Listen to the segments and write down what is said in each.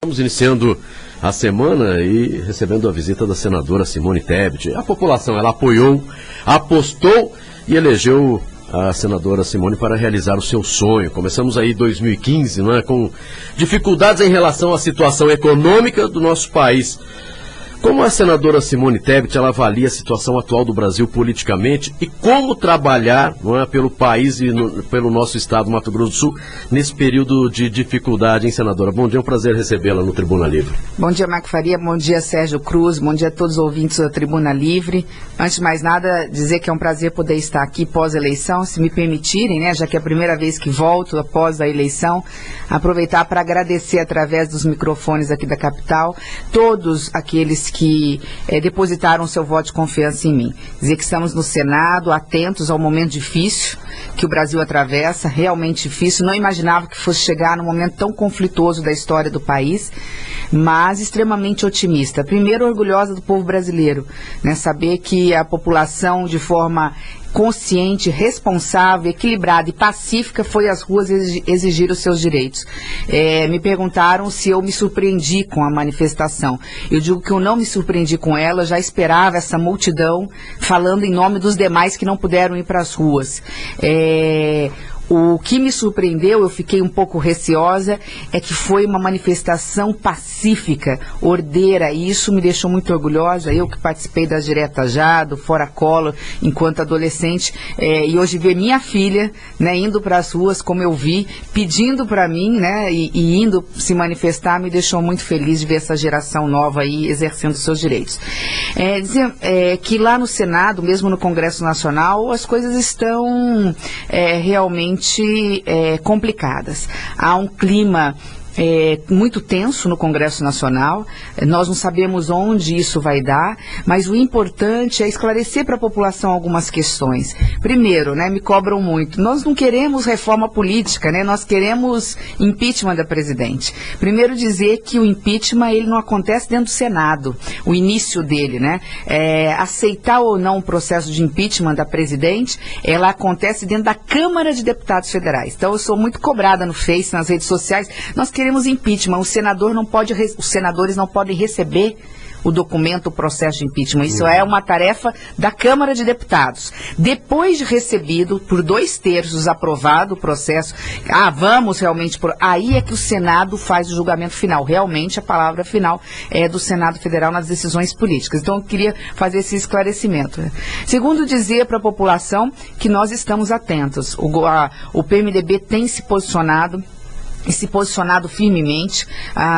Estamos iniciando a semana e recebendo a visita da senadora Simone Tebet. A população, ela apoiou, apostou e elegeu a senadora Simone para realizar o seu sonho. Começamos aí 2015, não é? Com dificuldades em relação à situação econômica do nosso país. Como a senadora Simone Tebet, ela avalia a situação atual do Brasil politicamente e como trabalhar, não é, pelo país e pelo nosso estado, Mato Grosso do Sul, nesse período de dificuldade, hein, senadora? Bom dia, é um prazer recebê-la no Tribuna Livre. Bom dia, Marco Faria, bom dia, Sérgio Cruz, bom dia a todos os ouvintes da Tribuna Livre. Antes de mais nada, dizer que é um prazer poder estar aqui pós-eleição, se me permitirem, né, já que é a primeira vez que volto após a eleição, aproveitar para agradecer através dos microfones aqui da capital, todos aqueles que depositaram seu voto de confiança em mim. Dizer que estamos no Senado, atentos ao momento difícil que o Brasil atravessa, realmente difícil. Não imaginava que fosse chegar num momento tão conflituoso da história do país, mas extremamente otimista. Primeiro, orgulhosa do povo brasileiro, né? Saber que a população, de forma consciente, responsável, equilibrada e pacífica, foi às ruas exigir os seus direitos. Me perguntaram se eu me surpreendi com a manifestação. Eu digo que eu não me surpreendi com ela, já esperava essa multidão falando em nome dos demais que não puderam ir para as ruas. O que me surpreendeu, eu fiquei um pouco receosa, é que foi uma manifestação pacífica, ordeira, e isso me deixou muito orgulhosa. Eu que participei das Diretas Já, do Fora Collor, enquanto adolescente, e hoje ver minha filha, né, indo para as ruas, como eu vi, pedindo para mim, né, e indo se manifestar, me deixou muito feliz de ver essa geração nova aí exercendo seus direitos. Dizer que lá no Senado, mesmo no Congresso Nacional, as coisas estão realmente complicadas. Há um clima muito tenso no Congresso Nacional. Nós não sabemos onde isso vai dar, mas o importante é esclarecer para a população algumas questões. Primeiro, né, me cobram muito, nós não queremos reforma política, né, nós queremos impeachment da presidente. Primeiro, dizer que o impeachment, ele não acontece dentro do Senado, o início dele, né, aceitar ou não o processo de impeachment da presidente, ela acontece dentro da Câmara de Deputados Federais. Então eu sou muito cobrada no Face, nas redes sociais. Nós queremos impeachment, os senadores não podem receber o documento, o processo de impeachment. Isso é uma tarefa da Câmara de Deputados. Depois de recebido, por 2/3 aprovado o processo, vamos realmente aí é que o Senado faz o julgamento final. Realmente a palavra final é do Senado Federal nas decisões políticas. Então eu queria fazer esse esclarecimento. Segundo, dizer para a população que nós estamos atentos. O PMDB tem se posicionado e se posicionado firmemente.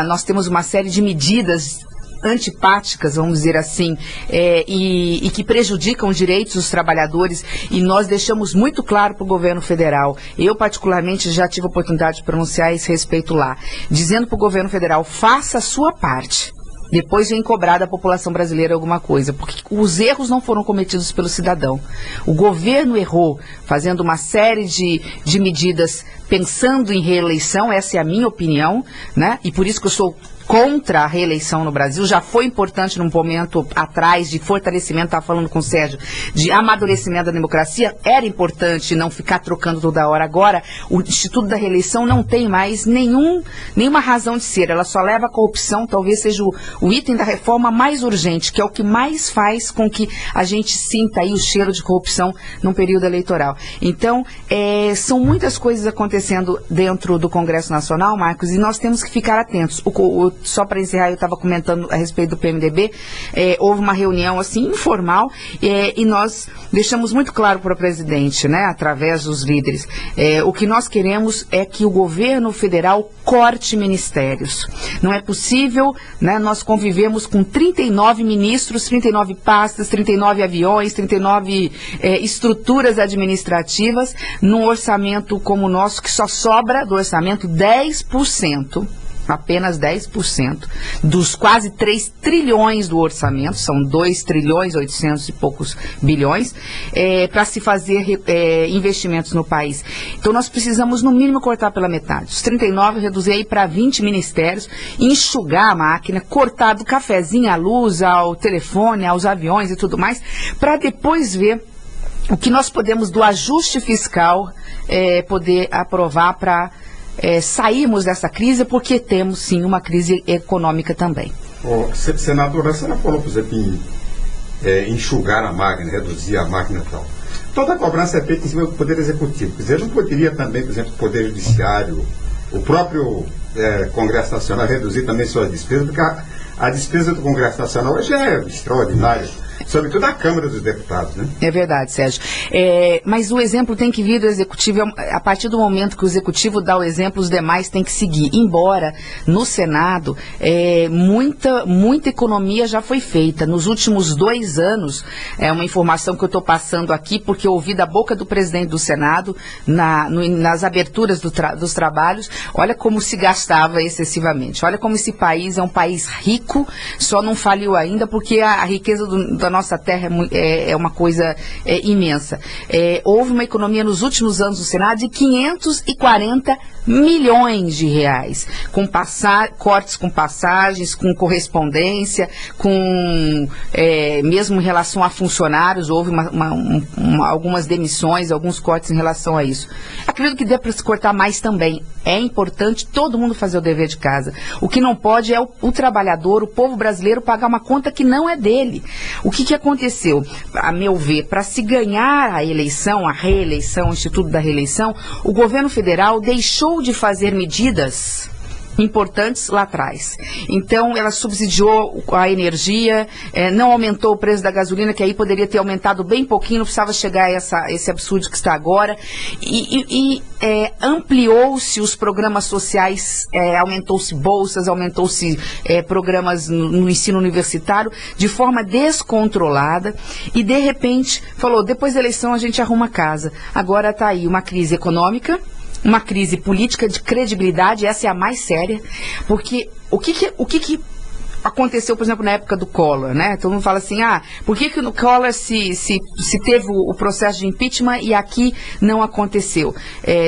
Nós temos uma série de medidas antipáticas, vamos dizer assim, e que prejudicam os direitos dos trabalhadores, e nós deixamos muito claro para o governo federal. Eu, particularmente, já tive a oportunidade de pronunciar esse respeito lá, dizendo para o governo federal: faça a sua parte. Depois vem cobrar da população brasileira alguma coisa, porque os erros não foram cometidos pelo cidadão. O governo errou, fazendo uma série de medidas pensando em reeleição, essa é a minha opinião, né? E por isso que eu sou contra a reeleição no Brasil. Já foi importante num momento atrás de fortalecimento, estava falando com o Sérgio, de amadurecimento da democracia, era importante não ficar trocando toda hora. Agora, o Instituto da Reeleição não tem mais nenhuma razão de ser, ela só leva a corrupção, talvez seja o item da reforma mais urgente, que é o que mais faz com que a gente sinta aí o cheiro de corrupção num período eleitoral. Então, são muitas coisas acontecendo dentro do Congresso Nacional, Marcos, e nós temos que ficar atentos. Só para encerrar, eu estava comentando a respeito do PMDB, houve uma reunião assim informal, e nós deixamos muito claro para o presidente, né, através dos líderes, o que nós queremos é que o governo federal corte ministérios. Não é possível, né, nós convivemos com 39 ministros, 39 pastas, 39 aviões, 39 estruturas administrativas, num orçamento como o nosso, que só sobra do orçamento 10%. Apenas 10% dos quase 3 trilhões do orçamento, são 2 trilhões 800 e poucos bilhões, para se fazer investimentos no país. Então nós precisamos no mínimo cortar pela metade. Os 39 reduzir aí para 20 ministérios, enxugar a máquina, cortar do cafezinho à luz, ao telefone, aos aviões e tudo mais, para depois ver o que nós podemos do ajuste fiscal poder aprovar para sairmos dessa crise, porque temos sim uma crise econômica também. Senadora, a senhora falou, por exemplo, em enxugar a máquina, reduzir a máquina e tal. Toda a cobrança é feita em cima do Poder Executivo. Quer dizer, não poderia também, por exemplo, o Poder Judiciário, o próprio Congresso Nacional reduzir também suas despesas, porque a despesa do Congresso Nacional hoje é extraordinária. Sobretudo a Câmara dos Deputados, né? É verdade, Sérgio. Mas o exemplo tem que vir do Executivo. A partir do momento que o Executivo dá o exemplo, os demais têm que seguir. Embora, no Senado, muita economia já foi feita. Nos últimos 2 anos, é uma informação que eu estou passando aqui, porque eu ouvi da boca do presidente do Senado, nas aberturas dos trabalhos, olha como se gastava excessivamente. Olha como esse país é um país rico, só não faliu ainda, porque a riqueza da nossa terra é uma coisa imensa. Houve uma economia nos últimos anos do Senado de 540 milhões de reais, com cortes com passagens, com correspondência, com mesmo em relação a funcionários, houve algumas demissões, alguns cortes em relação a isso. Acredito que dê para se cortar mais também. É importante todo mundo fazer o dever de casa. O que não pode é o trabalhador, o povo brasileiro, pagar uma conta que não é dele. O que aconteceu? A meu ver, para se ganhar a eleição, a reeleição, o Instituto da Reeleição, o governo federal deixou de fazer medidas importantes lá atrás. Então, ela subsidiou a energia, não aumentou o preço da gasolina, que aí poderia ter aumentado bem pouquinho, não precisava chegar a esse absurdo que está agora, e ampliou-se os programas sociais, aumentou-se bolsas, aumentou-se programas no ensino universitário, de forma descontrolada, e de repente, falou, depois da eleição a gente arruma a casa. Agora está aí uma crise econômica, uma crise política de credibilidade, essa é a mais séria, porque o que aconteceu, por exemplo, na época do Collor, né? Todo mundo fala assim, por que no Collor se teve o processo de impeachment e aqui não aconteceu,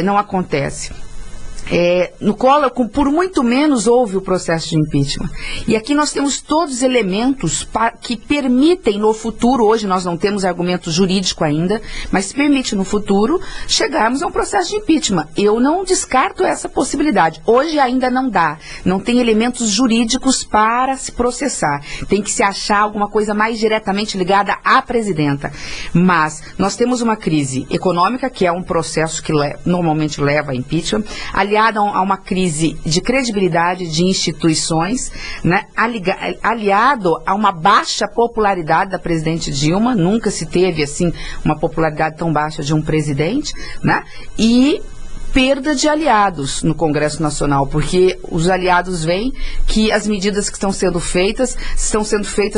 não acontece? No Collor, por muito menos houve o processo de impeachment. E aqui nós temos todos os elementos que permitem no futuro, hoje nós não temos argumento jurídico ainda, mas permite no futuro chegarmos a um processo de impeachment. Eu não descarto essa possibilidade. Hoje ainda não dá. Não tem elementos jurídicos para se processar. Tem que se achar alguma coisa mais diretamente ligada à presidenta. Mas nós temos uma crise econômica, que é um processo que normalmente leva a impeachment, aliado a uma crise de credibilidade de instituições, né? Aliado a uma baixa popularidade da presidente Dilma, nunca se teve assim uma popularidade tão baixa de um presidente, né? E perda de aliados no Congresso Nacional, porque os aliados veem que as medidas que estão sendo feitas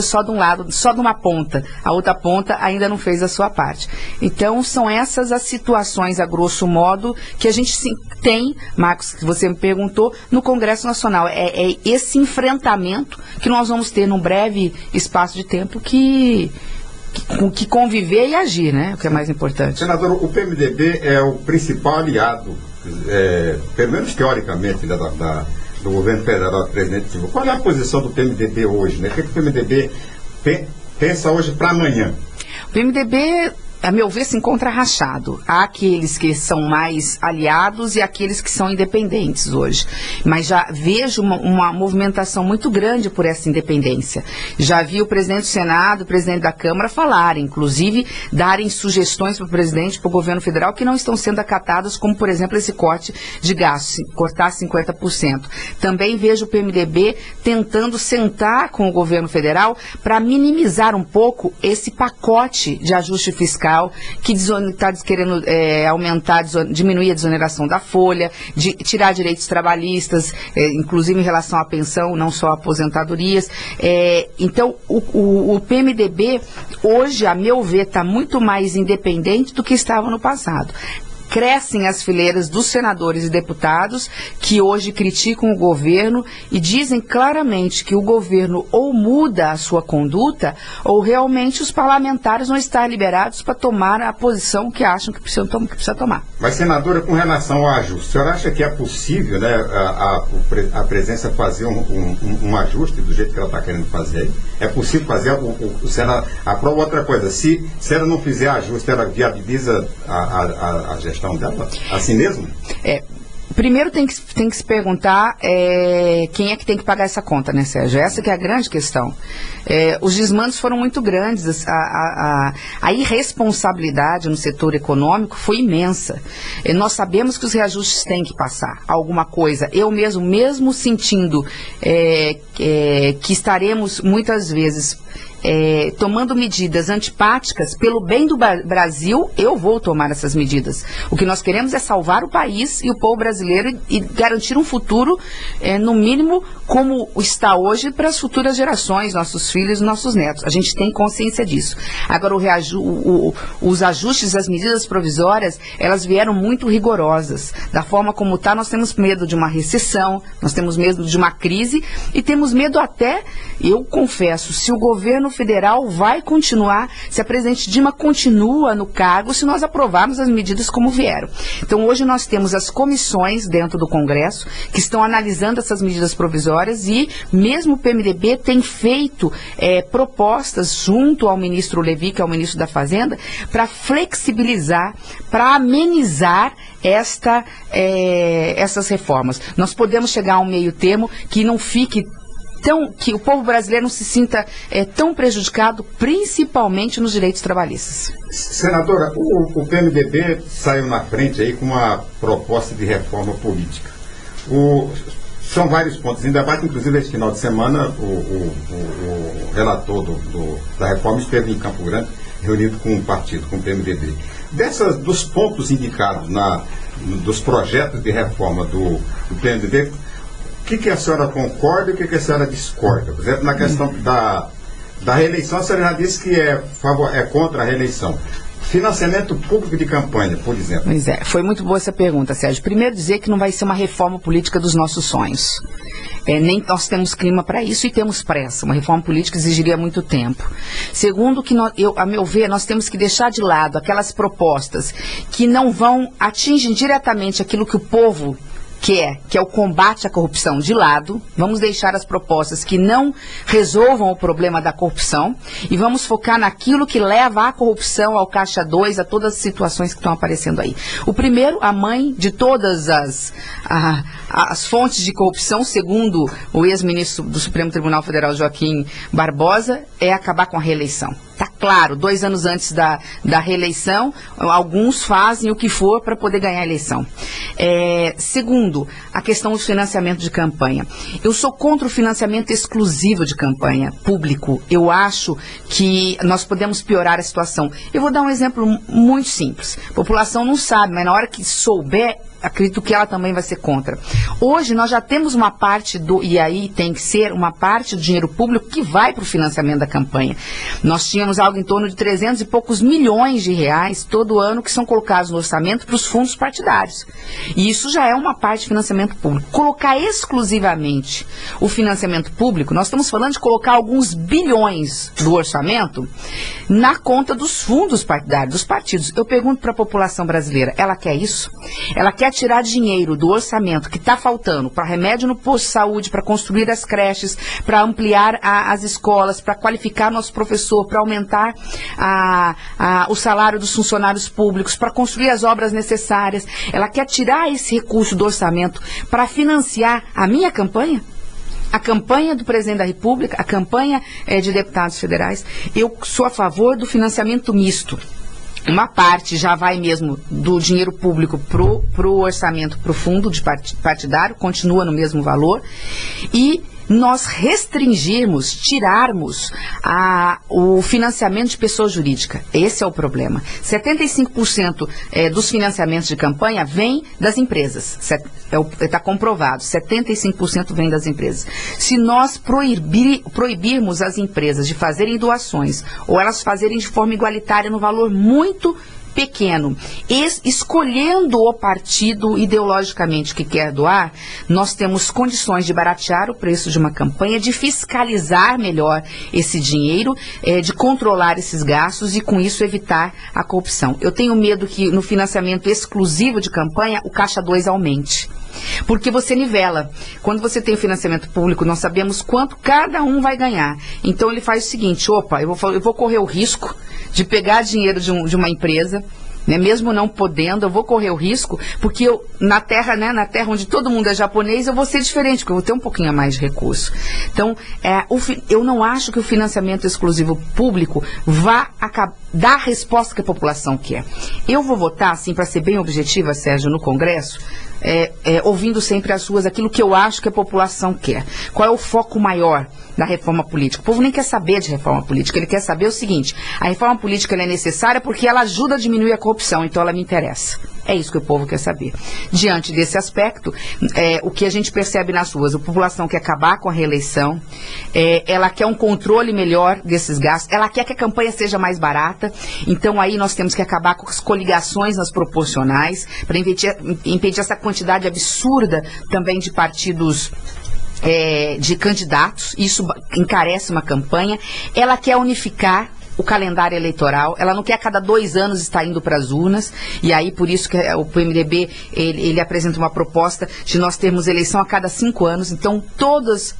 só de um lado, só de uma ponta. A outra ponta ainda não fez a sua parte. Então, são essas as situações, a grosso modo, que a gente tem, Marcos, que você me perguntou, no Congresso Nacional. É esse enfrentamento que nós vamos ter num breve espaço de tempo que conviver e agir, né? O que é mais importante. Senador, o PMDB é o principal aliado, pelo menos teoricamente, do governo federal do presidente Silva. Qual é a posição do PMDB hoje, né? O que o PMDB pensa hoje para amanhã? O PMDB, a meu ver, se encontra rachado. Há aqueles que são mais aliados e aqueles que são independentes hoje. Mas já vejo uma movimentação muito grande por essa independência. Já vi o presidente do Senado, o presidente da Câmara falarem, inclusive darem sugestões para o presidente, para o governo federal, que não estão sendo acatadas, como, por exemplo, esse corte de gastos, cortar 50%. Também vejo o PMDB tentando sentar com o governo federal para minimizar um pouco esse pacote de ajuste fiscal que está querendo diminuir a desoneração da folha, tirar direitos trabalhistas, inclusive em relação à pensão, não só aposentadorias. Então, o PMDB, hoje, a meu ver, está muito mais independente do que estava no passado. Crescem as fileiras dos senadores e deputados que hoje criticam o governo e dizem claramente que o governo ou muda a sua conduta ou realmente os parlamentares vão estar liberados para tomar a posição que acham que precisa tomar. Mas, senadora, com relação ao ajuste, a senhora acha que é possível, né, a presença fazer um ajuste do jeito que ela está querendo fazer aí? É possível fazer o Senado aprova outra coisa? Se ela não fizer ajuste, ela viabiliza a gestão dela? Assim mesmo? Primeiro tem que se perguntar quem é que tem que pagar essa conta, né, Sérgio? Essa que é a grande questão. Os desmandos foram muito grandes, a irresponsabilidade no setor econômico foi imensa. Nós sabemos que os reajustes têm que passar alguma coisa. Eu mesmo sentindo que estaremos muitas vezes tomando medidas antipáticas pelo bem do Brasil, eu vou tomar essas medidas. O que nós queremos é salvar o país e o povo brasileiro e garantir um futuro, no mínimo, como está hoje para as futuras gerações, nossos filhos e nossos netos. A gente tem consciência disso. Agora, os ajustes, as medidas provisórias, elas vieram muito rigorosas. Da forma como está, nós temos medo de uma recessão, nós temos medo de uma crise e temos medo até, eu confesso, se o governo federal vai continuar, se a presidente Dilma continua no cargo, se nós aprovarmos as medidas como vieram. Então, hoje nós temos as comissões dentro do Congresso que estão analisando essas medidas provisórias e mesmo o PMDB tem feito propostas junto ao ministro Levi, que é o ministro da Fazenda, para flexibilizar, para amenizar essas reformas. Nós podemos chegar a um meio termo que não fique que o povo brasileiro não se sinta tão prejudicado, principalmente nos direitos trabalhistas. Senadora, o PMDB saiu na frente aí com uma proposta de reforma política. São vários pontos em debate, inclusive esse final de semana o relator da reforma esteve em Campo Grande, reunido com o partido, com o PMDB. Dos pontos indicados dos projetos de reforma do PMDB, o que a senhora concorda e o que a senhora discorda? Por exemplo, na questão da reeleição, a senhora já disse que é contra a reeleição. Financiamento público de campanha, por exemplo. Pois foi muito boa essa pergunta, Sérgio. Primeiro dizer que não vai ser uma reforma política dos nossos sonhos. Nem nós temos clima para isso e temos pressa. Uma reforma política exigiria muito tempo. Segundo, a meu ver, nós temos que deixar de lado aquelas propostas que não atingem diretamente aquilo que o povo que é o combate à corrupção de lado. Vamos deixar as propostas que não resolvam o problema da corrupção e vamos focar naquilo que leva à corrupção, ao Caixa 2, a todas as situações que estão aparecendo aí. O primeiro, a mãe de todas as fontes de corrupção, segundo o ex-ministro do Supremo Tribunal Federal, Joaquim Barbosa, é acabar com a reeleição. Está claro, 2 anos antes da reeleição, alguns fazem o que for para poder ganhar a eleição. Segundo, a questão do financiamento de campanha. Eu sou contra o financiamento exclusivo de campanha público. Eu acho que nós podemos piorar a situação. Eu vou dar um exemplo muito simples. A população não sabe, mas na hora que souber, acredito que ela também vai ser contra. Hoje nós já temos uma parte e aí tem que ser uma parte do dinheiro público que vai para o financiamento da campanha. Nós tínhamos algo em torno de 300 e poucos milhões de reais todo ano que são colocados no orçamento para os fundos partidários. E isso já é uma parte de financiamento público. Colocar exclusivamente o financiamento público, nós estamos falando de colocar alguns bilhões do orçamento na conta dos fundos partidários, dos partidos. Eu pergunto para a população brasileira, ela quer isso? Ela quer tirar dinheiro do orçamento que está faltando para remédio no posto de saúde, para construir as creches, para ampliar as escolas, para qualificar nosso professor, para aumentar o salário dos funcionários públicos, para construir as obras necessárias. Ela quer tirar esse recurso do orçamento para financiar a minha campanha? A campanha do presidente da República, a campanha de deputados federais. Eu sou a favor do financiamento misto. Uma parte já vai mesmo do dinheiro público pro orçamento, pro fundo de partidário, continua no mesmo valor, e nós restringirmos, tirarmos o financiamento de pessoa jurídica. Esse é o problema. 75% dos financiamentos de campanha vem das empresas. Está comprovado, 75% vem das empresas. Se nós proibirmos as empresas de fazerem doações, ou elas fazerem de forma igualitária no valor muito pequeno, escolhendo o partido ideologicamente que quer doar, nós temos condições de baratear o preço de uma campanha, de fiscalizar melhor esse dinheiro, de controlar esses gastos e com isso evitar a corrupção. Eu tenho medo que no financiamento exclusivo de campanha o Caixa 2 aumente. Porque você nivela. Quando você tem o financiamento público, nós sabemos quanto cada um vai ganhar. Então ele faz o seguinte, eu vou correr o risco de pegar dinheiro de uma empresa né? Mesmo não podendo, eu vou correr o risco, porque eu, na terra, né, na terra onde todo mundo é japonês, eu vou ser diferente, porque eu vou ter um pouquinho a mais de recurso. Então, eu não acho que o financiamento exclusivo público vá dar a resposta que a população quer. Eu vou votar, assim, para ser bem objetiva, Sérgio, no Congresso, ouvindo sempre as ruas aquilo que eu acho que a população quer. Qual é o foco maior da reforma política? O povo nem quer saber de reforma política, ele quer saber o seguinte: a reforma política ela é necessária porque ela ajuda a diminuir a corrupção, então ela me interessa. É isso que o povo quer saber. Diante desse aspecto, o que a gente percebe nas ruas, a população quer acabar com a reeleição, ela quer um controle melhor desses gastos, ela quer que a campanha seja mais barata, então aí nós temos que acabar com as coligações nas proporcionais, para impedir essa quantidade absurda também de partidos, de candidatos. Isso encarece uma campanha. Ela quer unificar o calendário eleitoral, ela não quer a cada 2 anos estar indo para as urnas, e aí por isso que o PMDB, ele apresenta uma proposta de nós termos eleição a cada 5 anos, então todos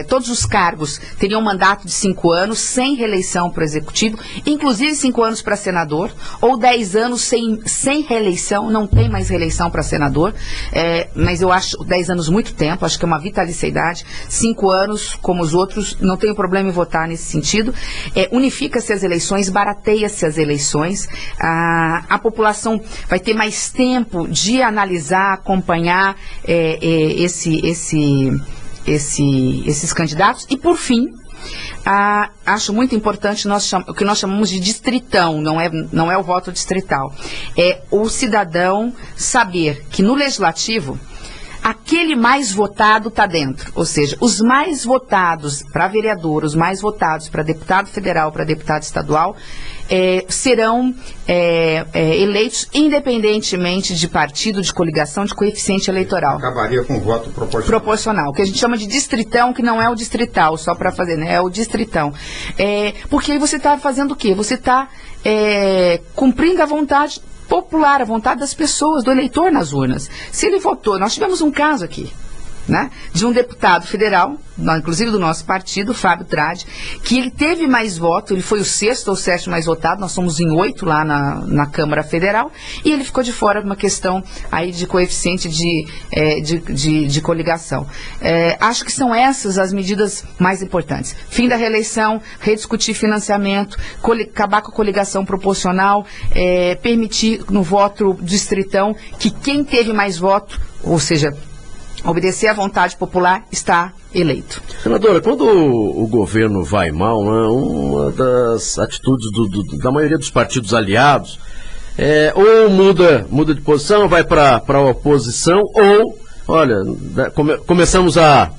todos os cargos teriam um mandato de 5 anos, sem reeleição para o executivo, inclusive 5 anos para senador, ou 10 anos sem reeleição, não tem mais reeleição para senador, mas eu acho 10 anos muito tempo, acho que é uma vitaliciedade. 5 anos, como os outros, não tenho problema em votar nesse sentido. Unifica-se as eleições, barateia-se as eleições, a população vai ter mais tempo de analisar, acompanhar esses candidatos. E por fim, acho muito importante o que nós chamamos de distritão, não é o voto distrital, é o cidadão saber que no legislativo aquele mais votado está dentro, ou seja, os mais votados para vereador, os mais votados para deputado federal, para deputado estadual, serão eleitos independentemente de partido, de coligação, de coeficiente eleitoral. Acabaria com o voto proporcional. Proporcional, que a gente chama de distritão, que não é o distrital, só para fazer, né? É o distritão. Porque aí você está fazendo o quê? Você está cumprindo a vontade popular, a vontade das pessoas, do eleitor nas urnas. Se ele votou, nós tivemos um caso aqui, né, de um deputado federal, inclusive do nosso partido, Fábio Tradi, que ele teve mais voto, ele foi o 6º ou 7º mais votado, nós somos em 8 lá na Câmara Federal, e ele ficou de fora de uma questão aí de coeficiente de coligação. Acho que são essas as medidas mais importantes. Fim da reeleição, rediscutir financiamento, acabar com a coligação proporcional, permitir no voto distritão que quem teve mais voto, ou seja, obedecer à vontade popular, está eleito. Senadora, quando o governo vai mal, né, uma das atitudes da maioria dos partidos aliados ou muda de posição, vai para a oposição, ou, olha, começamos a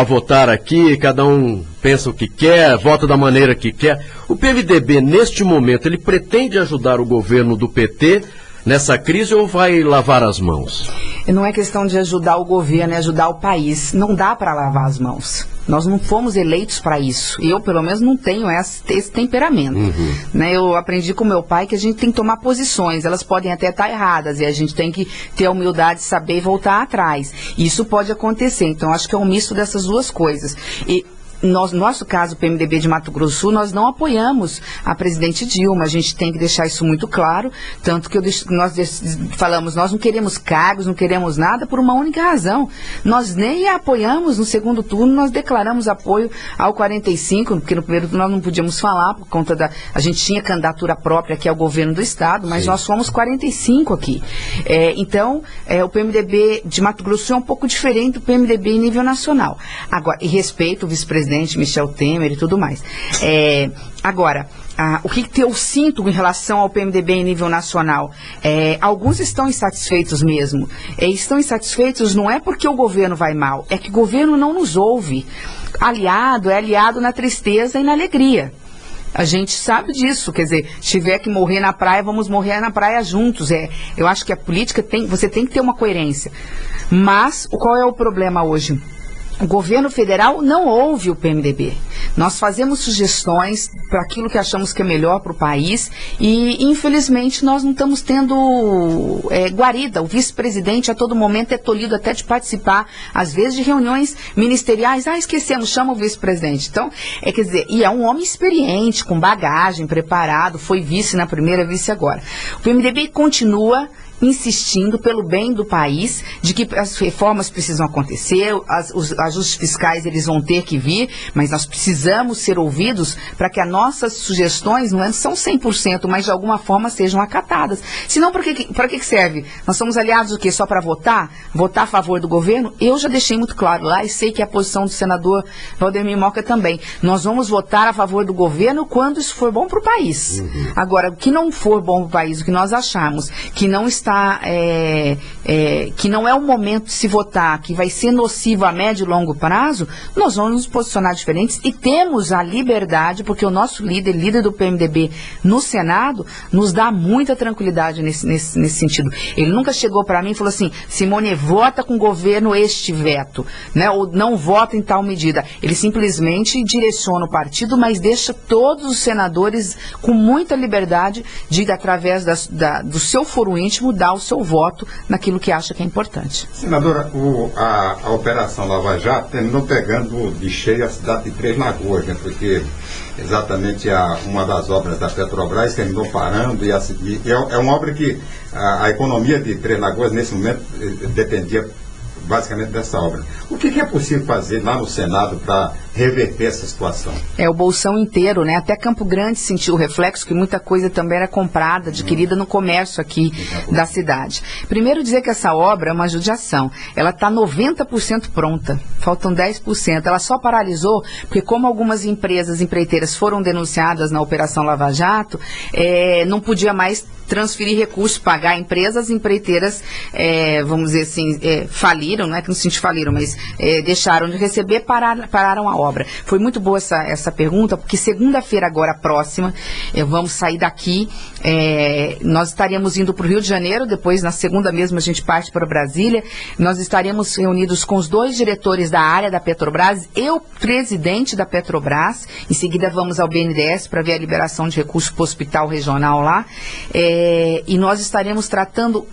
votar aqui, cada um pensa o que quer, vota da maneira que quer. O PMDB, neste momento, ele pretende ajudar o governo do PT nessa crise ou vai lavar as mãos? Não é questão de ajudar o governo, é ajudar o país. Não dá para lavar as mãos. Nós não fomos eleitos para isso. Eu, pelo menos, não tenho esse temperamento. Né? Eu aprendi com meu pai que a gente tem que tomar posições. Elas podem até estar erradas e a gente tem que ter a humildade de saber voltar atrás. Isso pode acontecer. Então, acho que é um misto dessas duas coisas. No nosso caso, o PMDB de Mato Grosso do Sul, nós não apoiamos a presidente Dilma, a gente tem que deixar isso muito claro, tanto que nós falamos, nós não queremos cargos, não queremos nada por uma única razão. Nós nem a apoiamos no segundo turno, nós declaramos apoio ao 45, porque no primeiro turno nós não podíamos falar, por conta a gente tinha candidatura própria aqui ao governo do estado, mas nós fomos 45 aqui. Então, o PMDB de Mato Grosso do Sul é um pouco diferente do PMDB em nível nacional. Agora, e respeito o vice-presidente Michel Temer e tudo mais. Agora, o que eu sinto em relação ao PMDB em nível nacional? Alguns estão insatisfeitos mesmo. Estão insatisfeitos não é porque o governo vai mal, é que o governo não nos ouve. Aliado é aliado na tristeza e na alegria. A gente sabe disso, quer dizer, se tiver que morrer na praia, vamos morrer na praia juntos. Eu acho que a política você tem que ter uma coerência. Mas qual é o problema hoje? O governo federal não ouve o PMDB. Nós fazemos sugestões para aquilo que achamos que é melhor para o país e, infelizmente, nós não estamos tendo guarida. O vice-presidente, a todo momento, é tolhido até de participar, às vezes, de reuniões ministeriais. Esquecemos, chama o vice-presidente. Então, quer dizer, e é um homem experiente, com bagagem, preparado, foi vice na primeira, vice agora. O PMDB continua insistindo pelo bem do país, de que as reformas precisam acontecer, os ajustes fiscais eles vão ter que vir, mas nós precisamos ser ouvidos para que as nossas sugestões não são 100%, mas de alguma forma sejam acatadas. Senão, para que serve? Nós somos aliados o quê? Só para votar? Votar a favor do governo? Eu já deixei muito claro lá e sei que é a posição do senador Valdemir Moca também. Nós vamos votar a favor do governo quando isso for bom para o país. Agora, o que não for bom para o país, o que nós acharmos que não está que não é o momento de se votar, que vai ser nocivo a médio e longo prazo, nós vamos nos posicionar diferentes e temos a liberdade, porque o nosso líder do PMDB no Senado, nos dá muita tranquilidade nesse sentido. Ele nunca chegou para mim e falou assim, Simone, vota com o governo este veto, né, ou não vota em tal medida. Ele simplesmente direciona o partido, mas deixa todos os senadores com muita liberdade de, através do seu foro íntimo, dar o seu voto naquilo que acha que é importante. Senadora, a Operação Lava Jato terminou pegando de cheio a cidade de Três Lagoas, né, porque exatamente uma das obras da Petrobras terminou parando e é uma obra que a economia de Três Lagoas nesse momento dependia basicamente dessa obra. O que é possível fazer lá no Senado para reverter essa situação? O bolsão inteiro, né? Até Campo Grande sentiu o reflexo que muita coisa também era comprada, adquirida no comércio aqui da cidade. Primeiro dizer que essa obra é uma judiação. Ela está 90% pronta, faltam 10%. Ela só paralisou porque como algumas empreiteiras foram denunciadas na Operação Lava Jato, não podia mais transferir recursos, pagar a empresa, as empreiteiras, vamos dizer assim, faliram, não é que no sentido faliram, mas deixaram de receber, pararam a obra. Foi muito boa essa pergunta, porque segunda-feira agora próxima, vamos sair daqui, nós estaríamos indo para o Rio de Janeiro, depois na segunda mesmo a gente parte para Brasília, nós estaremos reunidos com os 2 diretores da área da Petrobras e o presidente da Petrobras, em seguida vamos ao BNDES para ver a liberação de recursos para o hospital regional lá, e nós estaremos tratando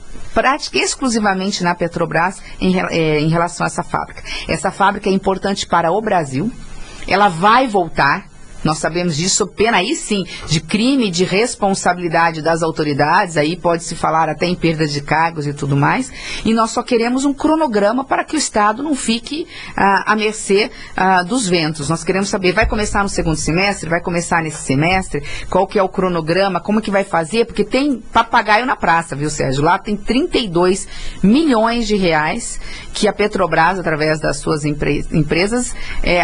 exclusivamente na Petrobras em relação a essa fábrica. Essa fábrica é importante para o Brasil, ela vai voltar. Nós sabemos disso, pena aí sim, de crime, de responsabilidade das autoridades, aí pode-se falar até em perda de cargos e tudo mais, e nós só queremos um cronograma para que o Estado não fique à mercê dos ventos. Nós queremos saber, vai começar no segundo semestre, vai começar nesse semestre, qual que é o cronograma, como que vai fazer, porque tem papagaio na praça, viu, Sérgio? Lá tem 32 milhões de reais que a Petrobras, através das suas empresas,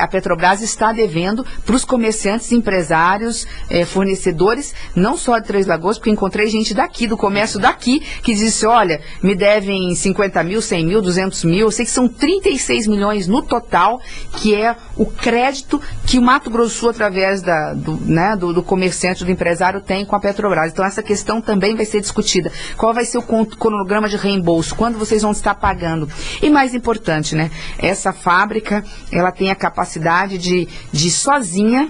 a Petrobras está devendo para os comerciantes, empresários, fornecedores, não só de Três Lagoas, porque encontrei gente daqui, do comércio daqui, que disse, olha, me devem 50 mil, 100 mil, 200 mil, eu sei que são 36 milhões no total, que é o crédito que o Mato Grosso do Sul, através do comerciante, do empresário, tem com a Petrobras. Então essa questão também vai ser discutida. Qual vai ser o cronograma de reembolso? Quando vocês vão estar pagando? E mais importante, né? Essa fábrica, ela tem a capacidade de sozinha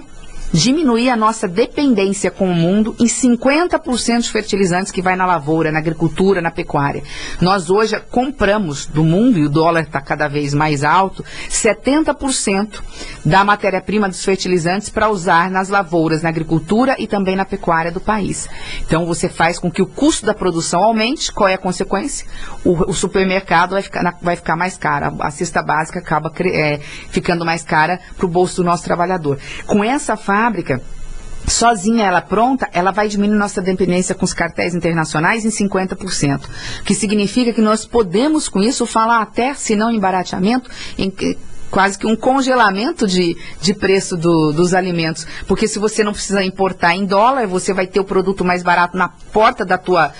diminuir a nossa dependência com o mundo em 50% de fertilizantes que vai na lavoura, na agricultura, na pecuária. Nós hoje compramos do mundo, e o dólar está cada vez mais alto, 70% da matéria-prima dos fertilizantes para usar nas lavouras, na agricultura e também na pecuária do país. Então você faz com que o custo da produção aumente. Qual é a consequência? O supermercado vai ficar mais caro, a cesta básica acaba ficando mais cara para o bolso do nosso trabalhador. Com essa fábrica, sozinha ela pronta, ela vai diminuir nossa dependência com os cartéis internacionais em 50%. O que significa que nós podemos, com isso, falar até, se não em barateamento, em quase que um congelamento de preço dos alimentos. Porque se você não precisa importar em dólar, você vai ter o produto mais barato na porta da tua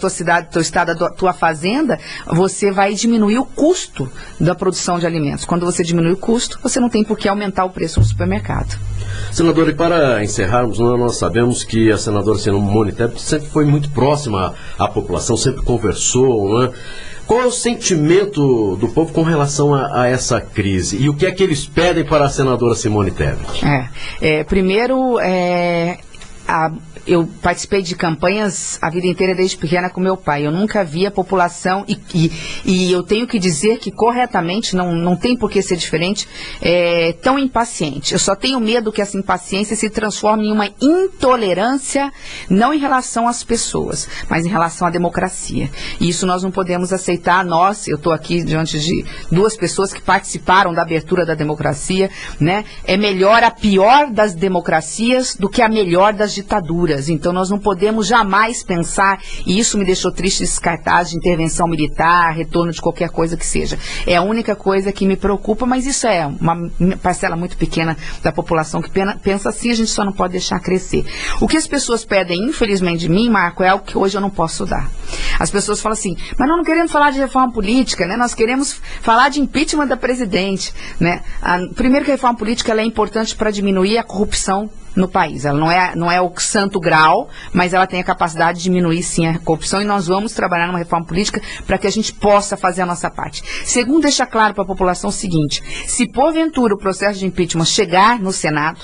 cidade, do teu estado, da tua fazenda, você vai diminuir o custo da produção de alimentos. Quando você diminui o custo, você não tem por que aumentar o preço no supermercado. Senador, e para encerrarmos, nós sabemos que a senadora Simone Tebet sempre foi muito próxima à população, sempre conversou, né? Qual é o sentimento do povo com relação a essa crise? E o que é que eles pedem para a senadora Simone Tebet? Primeiro, eu participei de campanhas a vida inteira desde pequena com meu pai. Eu nunca vi a população, e eu tenho que dizer que corretamente, não tem por que ser diferente, tão impaciente. Eu só tenho medo que essa impaciência se transforme em uma intolerância, não em relação às pessoas, mas em relação à democracia. E isso nós não podemos aceitar. Eu estou aqui diante de duas pessoas que participaram da abertura da democracia, né? É melhor a pior das democracias do que a melhor das ditaduras. Então nós não podemos jamais pensar, e isso me deixou triste, esses cartazes de intervenção militar, retorno de qualquer coisa que seja. É a única coisa que me preocupa, mas isso é uma parcela muito pequena da população que pensa assim. A gente só não pode deixar crescer. O que as pessoas pedem, infelizmente, de mim, Marco, é algo que hoje eu não posso dar. As pessoas falam assim, mas nós não queremos falar de reforma política, né? Nós queremos falar de impeachment da presidente, né? Primeiro que a reforma política ela é importante para diminuir a corrupção no país. Ela não é o santo grau, mas ela tem a capacidade de diminuir sim a corrupção, e nós vamos trabalhar numa reforma política para que a gente possa fazer a nossa parte. Segundo, deixar claro para a população o seguinte: se porventura o processo de impeachment chegar no Senado,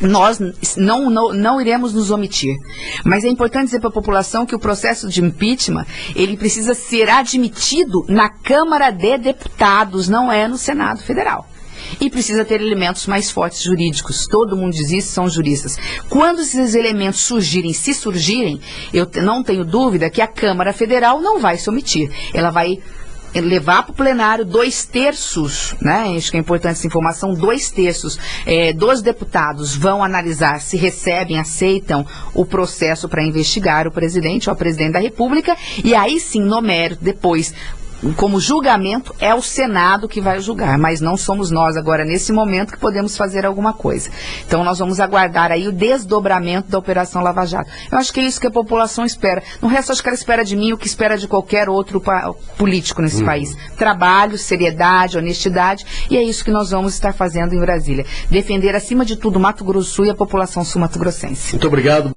nós não iremos nos omitir. Mas é importante dizer para a população que o processo de impeachment, ele precisa ser admitido na Câmara de Deputados, não é no Senado Federal. E precisa ter elementos mais fortes jurídicos. Todo mundo diz isso, são juristas. Quando esses elementos se surgirem, eu não tenho dúvida que a Câmara Federal não vai se omitir. Ela vai levar para o plenário 2/3, né? Acho que é importante essa informação, 2/3 dos deputados vão analisar se recebem, aceitam o processo para investigar o presidente ou a presidente da República, e aí sim, no mérito, depois, como julgamento, é o Senado que vai julgar, mas não somos nós agora, nesse momento, que podemos fazer alguma coisa. Então nós vamos aguardar aí o desdobramento da Operação Lava Jato. Eu acho que é isso que a população espera. No resto, acho que ela espera de mim o que espera de qualquer outro político nesse país. Trabalho, seriedade, honestidade, e é isso que nós vamos estar fazendo em Brasília. Defender, acima de tudo, Mato Grosso e a população sul-mato-grossense. Muito obrigado.